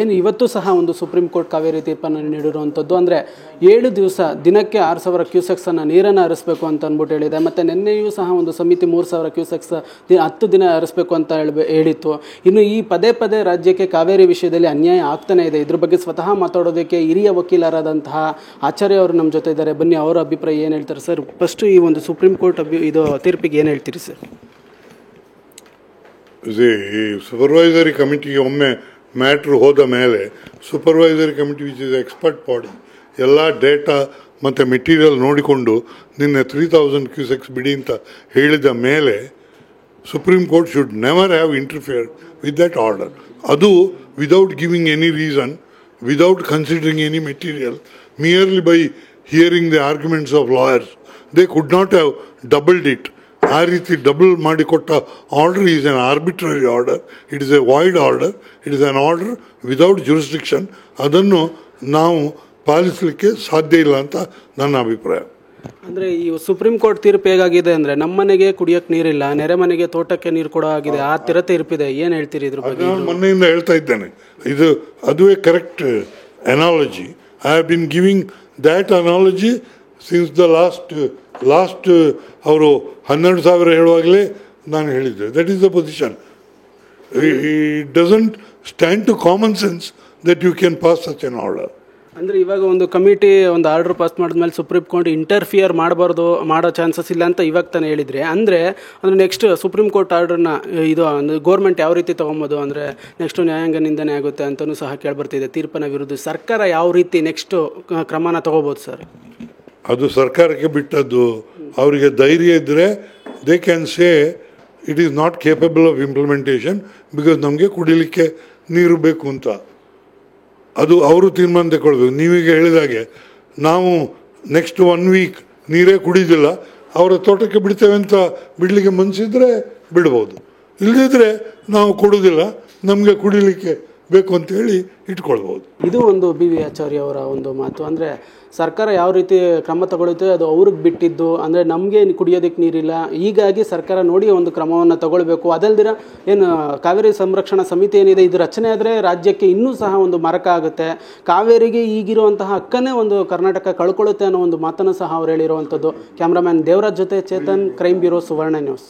ಏನು ಇವತ್ತು ಸಹ ಒಂದು ಸುಪ್ರೀಂ ಕೋರ್ಟ್ ಕಾವೇರಿ ತೀರ್ಪನ್ನು ನೀಡಿರುವಂಥದ್ದು ಅಂದರೆ 7 ದಿವಸ ದಿನಕ್ಕೆ 6,000 ಕ್ಯೂಸೆಕ್ಸನ್ನು ನೀರನ್ನು ಹರಿಸಬೇಕು ಅಂತ ಅಂದ್ಬಿಟ್ಟು ಹೇಳಿದೆ. ಮತ್ತು ನಿನ್ನೆಯೂ ಸಹ ಒಂದು ಸಮಿತಿ 3,000 ಕ್ಯೂಸೆಕ್ಸ್ 10 ದಿನ ಹರಿಸಬೇಕು ಅಂತ ಹೇಳಿತ್ತು. ಇನ್ನು ಈ ಪದೇ ಪದೇ ರಾಜ್ಯಕ್ಕೆ ಕಾವೇರಿ ವಿಷಯದಲ್ಲಿ ಅನ್ಯಾಯ ಆಗ್ತಾನೆ ಇದೆ. ಇದ್ರ ಬಗ್ಗೆ ಸ್ವತಃ ಮಾತಾಡೋದಕ್ಕೆ ಹಿರಿಯ ವಕೀಲರಾದಂತಹ ಆಚಾರ್ಯ ಅವರು ನಮ್ಮ ಜೊತೆ ಇದ್ದಾರೆ. ಬನ್ನಿ, ಅವರ ಅಭಿಪ್ರಾಯ ಏನು ಹೇಳ್ತಾರೆ ಸರ್. ಫಸ್ಟ್ ಈ ಒಂದು ಸುಪ್ರೀಂ ಕೋರ್ಟ್ ಇದು ತೀರ್ಪಿಗೆ ಏನು ಹೇಳ್ತೀರಿ ಸರ್? ಈ ಸೂಪರ್ವೈಸರಿ ಕಮಿಟಿಗೆ ಒಮ್ಮೆ ಮ್ಯಾಟ್ರ್ ಹೋದ ಮೇಲೆ supervisory committee which is expert body ಎಲ್ಲ ಡೇಟಾ ಮತ್ತು ಮೆಟೀರಿಯಲ್ ನೋಡಿಕೊಂಡು ನಿನ್ನೆ 3,000 ಕ್ಯೂಸೆಕ್ಸ್ ಬಿಡಿ ಅಂತ ಹೇಳಿದ ಮೇಲೆ Supreme Court should never have interfere with that order. ಅದು without giving any reason, without considering any material, merely by hearing the arguments of lawyers, they could not have doubled it. ಆ ರೀತಿ double ಮಾಡಿಕೊಟ್ಟ order is an arbitrary order, it is a void order, it is on order without jurisdiction. ಅದನ್ನು ನಾವು ಪಾಲಿಸಲಿಕ್ಕೆ ಸಾಧ್ಯ ಇಲ್ಲ ಅಂತ ನನ್ನ ಅಭಿಪ್ರಾಯ. ಅಂದರೆ ಈ ಸುಪ್ರೀಂ ಕೋರ್ಟ್ ತೀರ್ಪು ಹೇಗಾಗಿದೆ ಅಂದರೆ ನಮ್ಮ ಮನೆಗೆ ಕುಡಿಯೋಕ್ಕೆ ನೀರಿಲ್ಲ, ನೆರೆ ಮನೆಗೆ ತೋಟಕ್ಕೆ ನೀರು ಕೊಡೋ ಆಗಿದೆ, ಆ ಥರ ತೀರ್ಪಿದೆ. ಏನು ಹೇಳ್ತೀರಿ ಇದ್ರ ಬಗ್ಗೆ? ನಾನು ಮೊನ್ನೆಯಿಂದ ಹೇಳ್ತಾ ಇದ್ದೇನೆ, ಅದುವೇ correct analogy. I have been giving that analogy since the last ಅವರು 12,000 ಹೇಳುವಾಗಲೇ ನಾನು ಹೇಳಿದ್ದೆ. That is the position. It doesn't stand to common sense that you can pass such an order. ಅಂದರೆ ಇವಾಗ ಒಂದು ಕಮಿಟಿ ಒಂದು ಆರ್ಡರ್ ಪಾಸ್ ಮಾಡಿದ್ಮೇಲೆ supreme court interfere ಮಾಡೋ ಚಾನ್ಸಸ್ ಇಲ್ಲ ಅಂತ ಇವಾಗ ತಾನೇ ಹೇಳಿದರೆ, ಅಂದರೆ ನೆಕ್ಸ್ಟ್ ಸುಪ್ರೀಂ ಕೋರ್ಟ್ ಆರ್ಡರ್ನ ಇದು ಗೌರ್ಮೆಂಟ್ ಯಾವ ರೀತಿ ತೊಗೊಬೋದು, ಅಂದರೆ ನೆಕ್ಸ್ಟು ನ್ಯಾಯಾಂಗ ನಿಂದನೆ ಆಗುತ್ತೆ ಅಂತಲೂ ಸಹ ಕೇಳಿಬರ್ತಿದೆ. ತೀರ್ಪಿನ ವಿರುದ್ಧ ಸರ್ಕಾರ ಯಾವ ರೀತಿ ನೆಕ್ಸ್ಟು ಕ್ರಮನ ತೊಗೋಬೋದು ಸರ್? ಅದು ಸರ್ಕಾರಕ್ಕೆ ಬಿಟ್ಟದ್ದು. ಅವರಿಗೆ ಧೈರ್ಯ ಇದ್ದರೆ they can say it is not capable of implementation because ನಮಗೆ ಕುಡಿಲಿಕ್ಕೆ ನೀರು ಬೇಕು ಅಂತ. ಅದು ಅವರು ತೀರ್ಮಾನ ತಗೊಳ್ಬೇಕು. ನೀವೀಗ ಹೇಳಿದಾಗೆ ನಾವು ನೆಕ್ಸ್ಟ್ 1 ವೀಕ್ ನೀರೇ ಕುಡಿಯೋದಿಲ್ಲ, ಅವರ ತೋಟಕ್ಕೆ ಬಿಡ್ತೇವೆ ಅಂತ ಬಿಡಲಿಕ್ಕೆ ಮನಸ್ಸಿದ್ರೆ ಬಿಡ್ಬೋದು, ಇಲ್ಲದಿದ್ದರೆ ನಾವು ಕೊಡೋದಿಲ್ಲ, ನಮಗೆ ಕುಡಿಲಿಕ್ಕೆ ಬೇಕು ಅಂತೇಳಿ ಇಟ್ಕೊಳ್ಬೋದು. ಇದು ಒಂದು BV ಆಚಾರ್ಯ ಅವರ ಒಂದು ಮಾತು. ಅಂದರೆ ಸರ್ಕಾರ ಯಾವ ರೀತಿ ಕ್ರಮ ತಗೊಳುತ್ತೆ ಅದು ಅವ್ರಿಗೆ ಬಿಟ್ಟಿದ್ದು. ಅಂದರೆ ನಮಗೆ ಕುಡಿಯೋದಕ್ಕೆ ನೀರಿಲ್ಲ, ಹೀಗಾಗಿ ಸರ್ಕಾರ ನೋಡಿ ಒಂದು ಕ್ರಮವನ್ನು ತಗೊಳ್ಬೇಕು. ಅದಲ್ದಿರ ಏನು ಕಾವೇರಿ ಸಂರಕ್ಷಣಾ ಸಮಿತಿ ಏನಿದೆ, ಇದು ರಚನೆ ಆದರೆ ರಾಜ್ಯಕ್ಕೆ ಇನ್ನೂ ಸಹ ಒಂದು ಮಾರಕ ಆಗುತ್ತೆ. ಕಾವೇರಿಗೆ ಈಗಿರುವಂತಹ ಹಕ್ಕನ್ನೇ ಒಂದು ಕರ್ನಾಟಕ ಕಳ್ಕೊಳ್ಳುತ್ತೆ ಅನ್ನೋ ಒಂದು ಮಾತನ್ನು ಸಹ ಅವ್ರು ಹೇಳಿರುವಂಥದ್ದು. ಕ್ಯಾಮ್ರಾಮ್ಯಾನ್ ದೇವರಾಜ್ ಜೊತೆ ಚೇತನ್, ಕ್ರೈಮ್ ಬ್ಯೂರೋ, ಸುವರ್ಣ ನ್ಯೂಸ್.